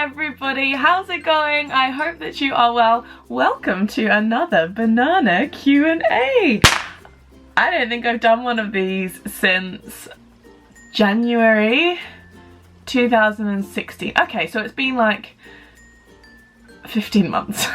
everybody, how's it going? I hope that you are well. Welcome to another banana Q&A. I don't think I've done one of these since January 2016. Okay, so it's been like 15 months.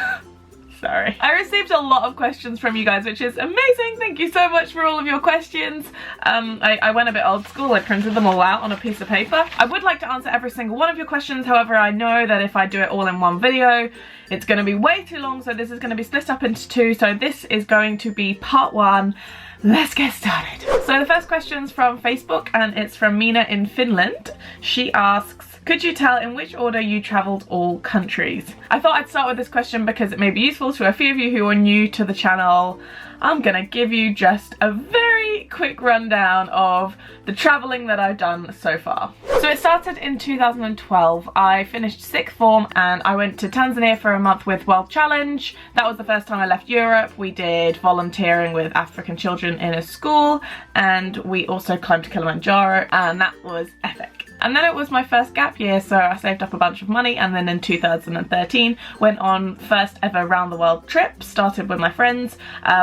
Sorry. I received a lot of questions from you guys, which is amazing. Thank you so much for all of your questions. I went a bit old school. I printed them all out on a piece of paper. I would like to answer every single one of your questions. However, I know that if I do it all in one video, it's going to be way too long. So this is going to be split up into two. So this is going to be part one. Let's get started. So the first question's from Facebook and it's from Mina in Finland. She asks, could you tell in which order you travelled all countries? I thought I'd start with this question because it may be useful to a few of you who are new to the channel. I'm gonna give you just a very quick rundown of the travelling that I've done so far. So it started in 2012. I finished sixth form and I went to Tanzania for a month with World Challenge. That was the first time I left Europe. We did volunteering with African children in a school and we also climbed Kilimanjaro, and that was epic. And then it was my first gap year, so I saved up a bunch of money, and then in 2013 went on first ever round the world trip. Started with my friends.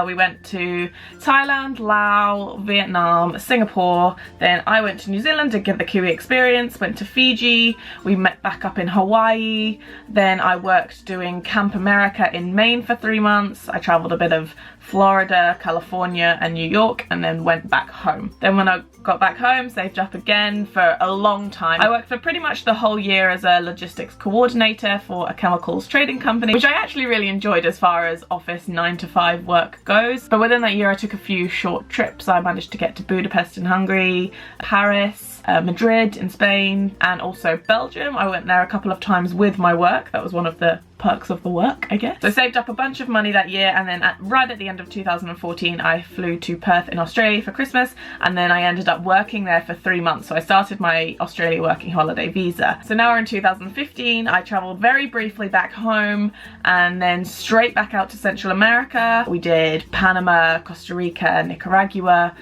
We went to Thailand, Laos, Vietnam, Singapore. Then I went to New Zealand to get the Kiwi experience, went to Fiji. We met back up in Hawaii. Then I worked doing Camp America in Maine for 3 months. I travelled a bit of Florida, California and New York, and then went back home. Then when I got back home, saved up again for a long time. I worked for pretty much the whole year as a logistics coordinator for a chemicals trading company, which I actually really enjoyed as far as office 9 to 5 work goes. But within that year I took a few short trips. I managed to get to Budapest in Hungary, Paris, Madrid in Spain, and also Belgium. I went there a couple of times with my work. That was one of the perks of the work, I guess. So I saved up a bunch of money that year, and then right at the end of 2014 I flew to Perth in Australia for Christmas, and then I ended up working there for 3 months. So I started my Australia working holiday visa. So now we're in 2015. I travelled very briefly back home and then straight back out to Central America. We did Panama, Costa Rica, Nicaragua,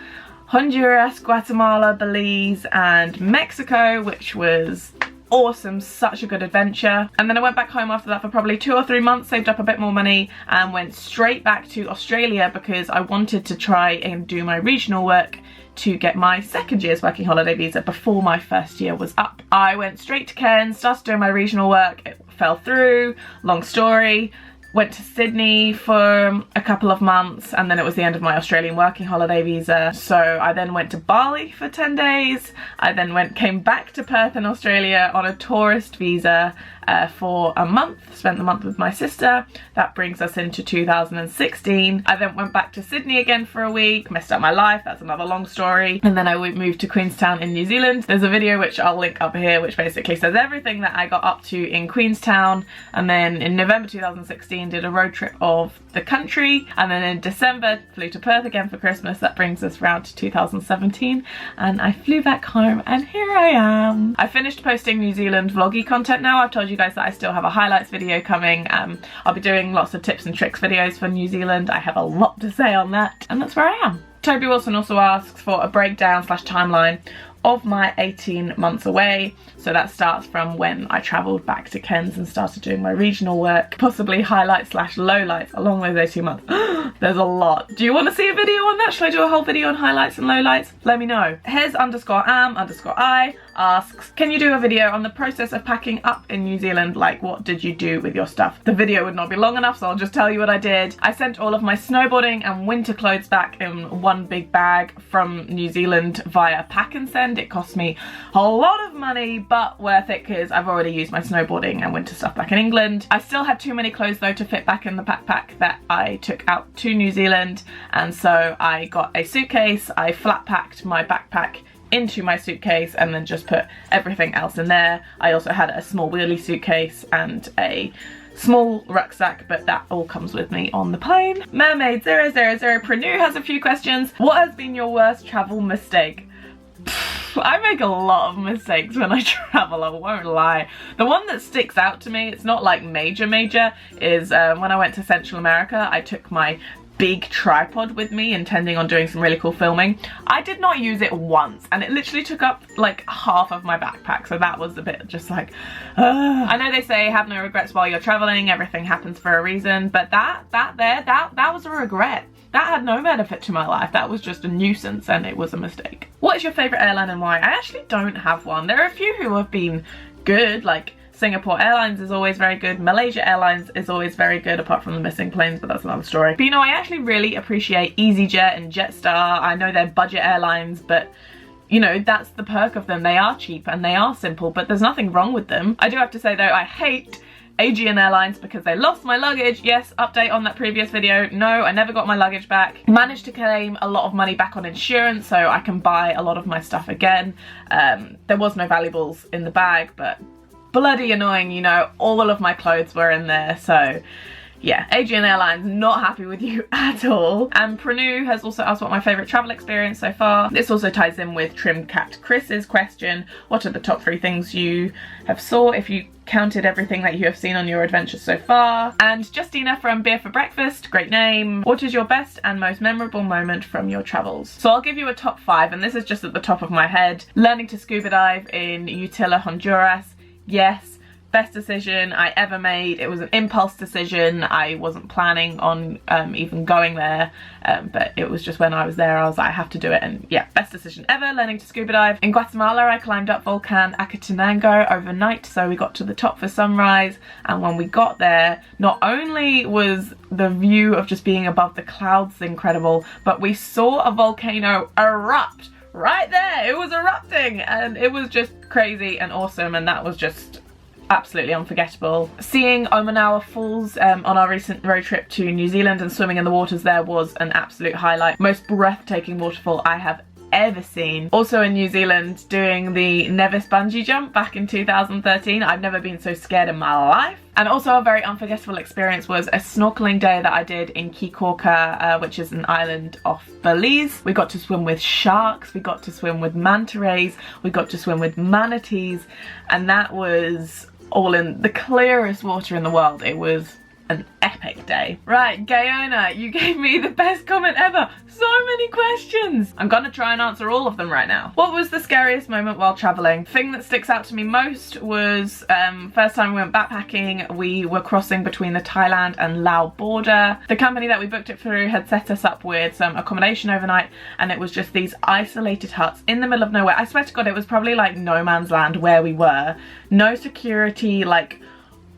Honduras, Guatemala, Belize and Mexico, which was awesome, such a good adventure. And then I went back home after that for probably 2 or 3 months, saved up a bit more money and went straight back to Australia because I wanted to try and do my regional work to get my second year's working holiday visa before my first year was up. I went straight to Cairns, started doing my regional work, it fell through, long story. Went to Sydney for a couple of months and then it was the end of my Australian working holiday visa. So I then went to Bali for 10 days. I then came back to Perth in Australia on a tourist visa for a month, spent the month with my sister. That brings us into 2016. I then went back to Sydney again for a week, messed up my life, that's another long story. And then I moved to Queenstown in New Zealand. There's a video which I'll link up here which basically says everything that I got up to in Queenstown. And then in November 2016 did a road trip of the country, and then in December flew to Perth again for Christmas. That brings us round to 2017 and I flew back home and here I am. I finished posting New Zealand vloggy content now. I've told you guys that I still have a highlights video coming. I'll be doing lots of tips and tricks videos for New Zealand. I have a lot to say on that and that's where I am. Toby Wilson also asks for a breakdown / timeline of my 18 months away. So that starts from when I travelled back to Cairns and started doing my regional work, possibly highlights / lowlights along those 18 months. There's a lot. Do you want to see a video on that? Should I do a whole video on highlights and lowlights? Let me know. Hes_am_I asks, can you do a video on the process of packing up in New Zealand? Like, what did you do with your stuff? The video would not be long enough, so I'll just tell you what I did. I sent all of my snowboarding and winter clothes back in one big bag from New Zealand via Pack and Send. It cost me a lot of money, but worth it because I've already used my snowboarding and winter stuff back in England. I still had too many clothes though to fit back in the backpack that I took out to New Zealand, and so I got a suitcase. I flat packed my backpack into my suitcase and then just put everything else in there. I also had a small wheelie suitcase and a small rucksack, but that all comes with me on the plane. Mermaid000 Prenu has a few questions. What has been your worst travel mistake? I make a lot of mistakes when I travel, I won't lie. The one that sticks out to me, it's not like major, is when I went to Central America, I took my big tripod with me, intending on doing some really cool filming. I did not use it once, and it literally took up like half of my backpack, so that was a bit just like, I know they say have no regrets while you're traveling, everything happens for a reason, but that was a regret. That had no benefit to my life. That was just a nuisance, and it was a mistake. What is your favorite airline and why? I actually don't have one. There are a few who have been good, like Singapore Airlines is always very good. Malaysia Airlines is always very good, apart from the missing planes, but that's another story. But you know, I actually really appreciate EasyJet and Jetstar. I know they're budget airlines, but you know, that's the perk of them. They are cheap and they are simple, but there's nothing wrong with them. I do have to say though, I hate Aegean Airlines because they lost my luggage. Yes, update on that previous video. No, I never got my luggage back. Managed to claim a lot of money back on insurance, so I can buy a lot of my stuff again. There was no valuables in the bag, but bloody annoying, you know, all of my clothes were in there, so yeah, Aegean Airlines, not happy with you at all. And Pranu has also asked what my favourite travel experience so far. This also ties in with Trim Cat Chris's question. What are the top 3 things you have saw if you counted everything that you have seen on your adventures so far? And Justina from Beer for Breakfast, great name. What is your best and most memorable moment from your travels? So I'll give you a top 5, and this is just at the top of my head. Learning to scuba dive in Utila, Honduras. Yes, best decision I ever made. It was an impulse decision. I wasn't planning on even going there, but it was just when I was there I was like, I have to do it, and yeah, best decision ever, learning to scuba dive. In Guatemala I climbed up Volcan Acatenango overnight, so we got to the top for sunrise, and when we got there, not only was the view of just being above the clouds incredible, but we saw a volcano erupt right there. It was erupting and it was just crazy and awesome, and that was just absolutely unforgettable. Seeing Omanawa Falls on our recent road trip to New Zealand and swimming in the waters there was an absolute highlight. Most breathtaking waterfall I have ever seen. Also in New Zealand, doing the Nevis bungee jump back in 2013. I've never been so scared in my life. And also a very unforgettable experience was a snorkeling day that I did in Kikorka, which is an island off Belize. We got to swim with sharks, we got to swim with manta rays, we got to swim with manatees, and that was all in the clearest water in the world. It was an epic day. Right, Gayona, you gave me the best comment ever. So many questions. I'm gonna try and answer all of them right now. What was the scariest moment while traveling? Thing that sticks out to me most was first time we went backpacking. We were crossing between the Thailand and Laos border. The company that we booked it through had set us up with some accommodation overnight, and it was just these isolated huts in the middle of nowhere. I swear to God, it was probably like no man's land where we were. No security, like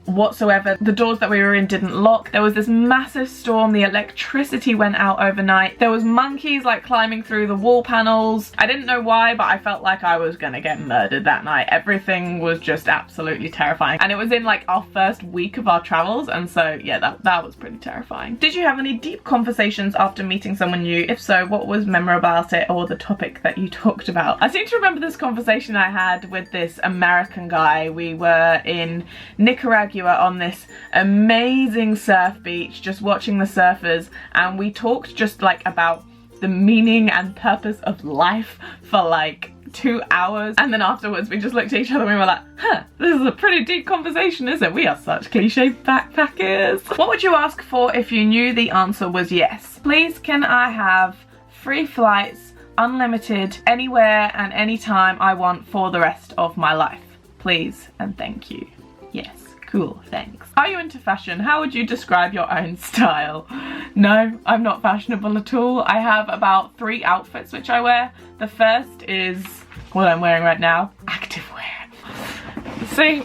whatsoever. The doors that we were in didn't lock. There was this massive storm. The electricity went out overnight. There was monkeys like climbing through the wall panels. I didn't know why, but I felt like I was gonna get murdered that night. Everything was just absolutely terrifying, and it was in like our first week of our travels, and so yeah, that was pretty terrifying. Did you have any deep conversations after meeting someone new? If so, what was memorable about it or the topic that you talked about? I seem to remember this conversation I had with this American guy. We were in Nicaragua on this amazing surf beach, just watching the surfers, and we talked just like about the meaning and purpose of life for like 2 hours, and then afterwards we just looked at each other and we were like, huh, this is a pretty deep conversation, isn't it? We are such cliche backpackers. What would you ask for if you knew the answer was yes? Please, can I have free flights, unlimited, anywhere and anytime I want for the rest of my life? Please and thank you. Yes. Cool, thanks. Are you into fashion? How would you describe your own style? No, I'm not fashionable at all. I have about 3 outfits which I wear. The first is what I'm wearing right now, activewear. See?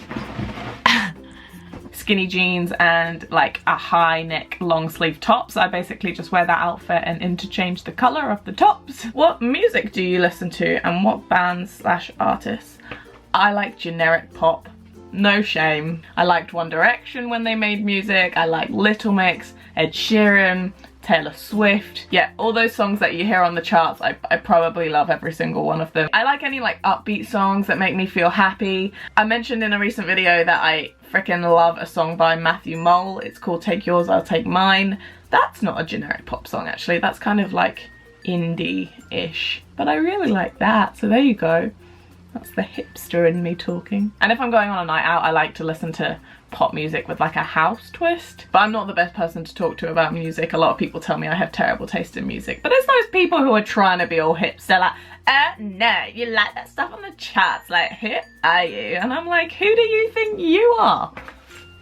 Skinny jeans and like a high neck long sleeve tops. I basically just wear that outfit and interchange the colour of the tops. What music do you listen to and what bands / artists? I like generic pop. No shame. I liked One Direction when they made music. I like Little Mix, Ed Sheeran, Taylor Swift. Yeah, all those songs that you hear on the charts, I probably love every single one of them. I like any like upbeat songs that make me feel happy. I mentioned in a recent video that I freaking love a song by Matthew Mole. It's called Take Yours, I'll Take Mine. That's not a generic pop song actually. That's kind of like indie-ish. But I really like that, so there you go. That's the hipster in me talking. And if I'm going on a night out, I like to listen to pop music with like a house twist. But I'm not the best person to talk to about music. A lot of people tell me I have terrible taste in music. But there's those people who are trying to be all hipster, like, no, you like that stuff on the charts, like, who are you? And I'm like, who do you think you are?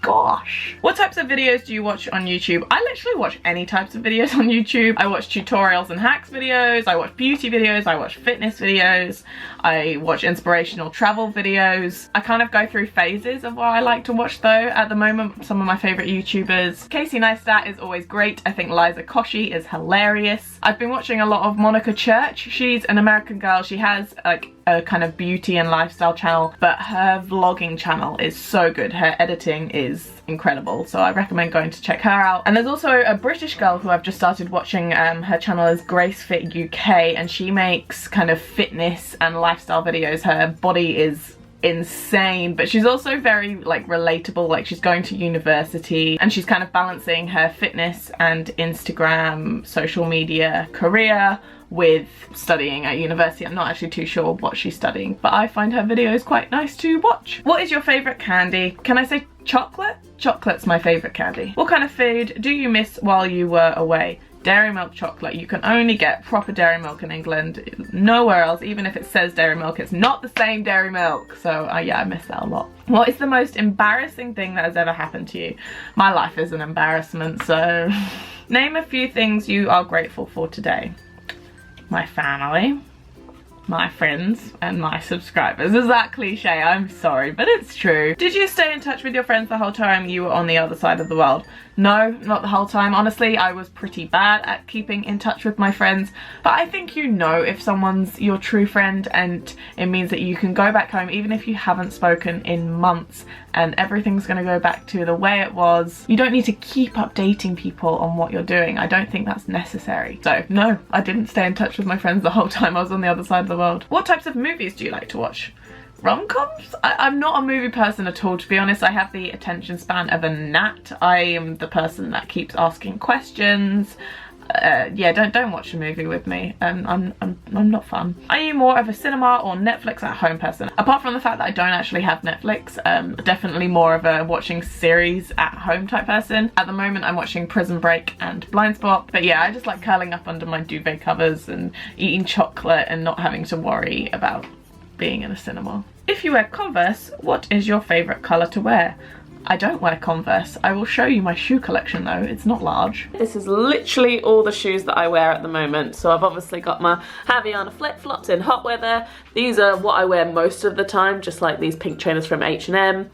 Gosh. What types of videos do you watch on YouTube? I literally watch any types of videos on YouTube. I watch tutorials and hacks videos, I watch beauty videos, I watch fitness videos, I watch inspirational travel videos. I kind of go through phases of what I like to watch though. At the moment, some of my favourite YouTubers. Casey Neistat is always great. I think Liza Koshy is hilarious. I've been watching a lot of Monica Church. She's an American girl. She has like a kind of beauty and lifestyle channel, but her vlogging channel is so good. Her editing is incredible, so I recommend going to check her out. And there's also a British girl who I've just started watching. Her channel is Grace Fit UK, and she makes kind of fitness and lifestyle videos. Her body is insane, but she's also very like relatable. Like, she's going to university and she's kind of balancing her fitness and Instagram social media career with studying at university. I'm not actually too sure what she's studying, but I find her videos quite nice to watch. What is your favourite candy? Can I say chocolate? Chocolate's my favourite candy. What kind of food do you miss while you were away? Dairy milk chocolate. You can only get proper dairy milk in England, nowhere else. Even if it says dairy milk, it's not the same dairy milk. So yeah, I miss that a lot. What is the most embarrassing thing that has ever happened to you? My life is an embarrassment, so name a few things you are grateful for today. My family, my friends, and my subscribers. Is that cliche? I'm sorry, but it's true. Did you stay in touch with your friends the whole time you were on the other side of the world? No, not the whole time. Honestly, I was pretty bad at keeping in touch with my friends, but I think you know if someone's your true friend, and it means that you can go back home even if you haven't spoken in months and everything's gonna go back to the way it was. You don't need to keep updating people on what you're doing. I don't think that's necessary. So no, I didn't stay in touch with my friends the whole time I was on the other side of the world. What types of movies do you like to watch? Rom-coms? I'm not a movie person at all, to be honest. I have the attention span of a gnat. I am the person that keeps asking questions. Yeah, don't watch a movie with me. I'm not fun. Are you more of a cinema or Netflix at home person? Apart from the fact that I don't actually have Netflix, definitely more of a watching series at home type person. At the moment I'm watching Prison Break and Blind Spot, but yeah, I just like curling up under my duvet covers and eating chocolate and not having to worry about being in a cinema. If you wear Converse, what is your favourite colour to wear? I don't wear Converse. I will show you my shoe collection though, it's not large. This is literally all the shoes that I wear at the moment. So I've obviously got my Havaiana flip-flops in hot weather. These are what I wear most of the time, just like these pink trainers from H&M.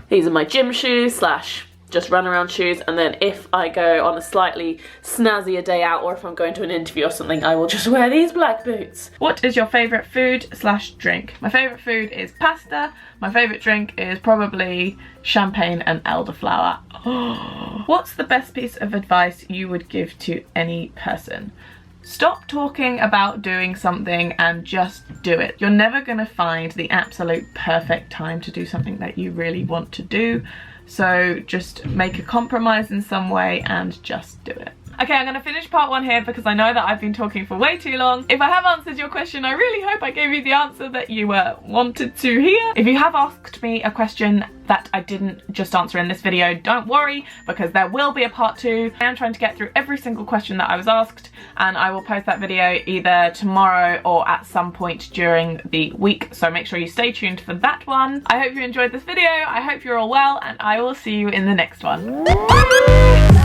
These are my gym shoes slash just run around shoes, and then if I go on a slightly snazzier day out or if I'm going to an interview or something, I will just wear these black boots. What is your favourite food slash drink? My favourite food is pasta. My favourite drink is probably champagne and elderflower. What's the best piece of advice you would give to any person? Stop talking about doing something and just do it. You're never going to find the absolute perfect time to do something that you really want to do. So just make a compromise in some way and just do it. Okay, I'm gonna finish part one here because I know that I've been talking for way too long. If I have answered your question, I really hope I gave you the answer that you wanted to hear. If you have asked me a question that I didn't just answer in this video, don't worry, because there will be a part two. I am trying to get through every single question that I was asked, and I will post that video either tomorrow or at some point during the week, so make sure you stay tuned for that one. I hope you enjoyed this video, I hope you're all well, and I will see you in the next one. Bye!